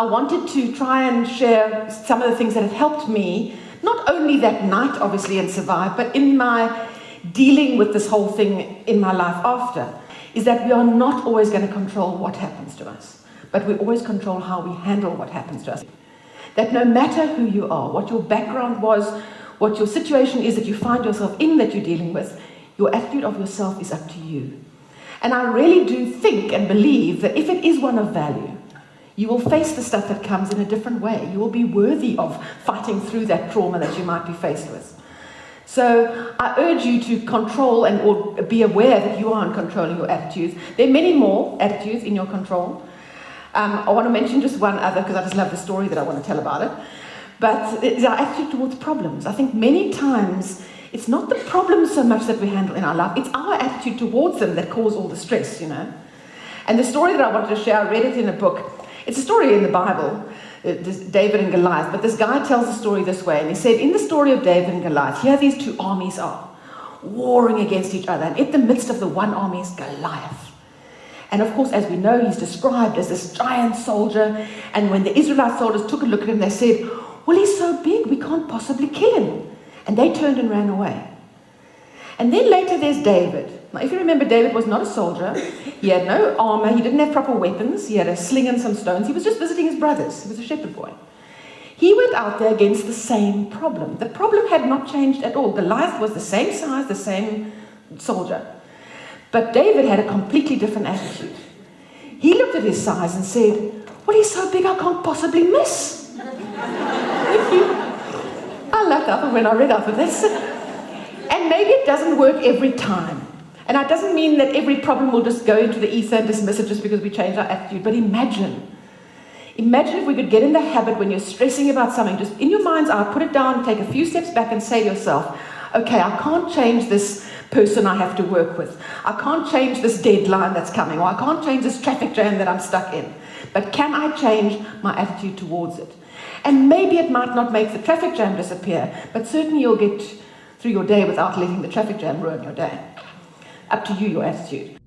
I wanted to try and share some of the things that have helped me, not only that night, obviously, and survive, but in my dealing with this whole thing in my life after, is that we are not always going to control what happens to us, but we always control how we handle what happens to us. That no matter who you are, what your background was, what your situation is that you find yourself in that you're dealing with, your attitude of yourself is up to you. And I really do think and believe that if it is one of value, you will face the stuff that comes in a different way. You will be worthy of fighting through that trauma that you might be faced with. So I urge you to control and or be aware that you are in controlling your attitudes. There are many more attitudes in your control. I want to mention just one other because I just love the story that I want to tell about it. But it's our attitude towards problems. I think many times it's not the problems so much that we handle in our life, it's our attitude towards them that cause all the stress, you know. And the story that I wanted to share, I read it in a book. It's a story in the Bible, David and Goliath, but this guy tells the story this way, and he said, in the story of David and Goliath, here these two armies are warring against each other, and in the midst of the one army is Goliath. And of course, as we know, he's described as this giant soldier, and when the Israelite soldiers took a look at him, they said, well, he's so big, we can't possibly kill him. And they turned and ran away. And then later there's David. Now, if you remember, David was not a soldier. He had no armor. He didn't have proper weapons. He had a sling and some stones. He was just visiting his brothers. He was a shepherd boy. He went out there against the same problem. The problem had not changed at all. Goliath was the same size, the same soldier. But David had a completely different attitude. He looked at his size and said, well, he's so big I can't possibly miss. I laughed up when I read out of this. And maybe it doesn't work every time. And it doesn't mean that every problem will just go into the ether and dismiss it just because we change our attitude. But imagine if we could get in the habit when you're stressing about something, just in your mind's eye, put it down, take a few steps back and say to yourself, okay, I can't change this person I have to work with. I can't change this deadline that's coming, or I can't change this traffic jam that I'm stuck in. But can I change my attitude towards it? And maybe it might not make the traffic jam disappear, but certainly you'll get through your day without letting the traffic jam ruin your day. Up to you, your attitude.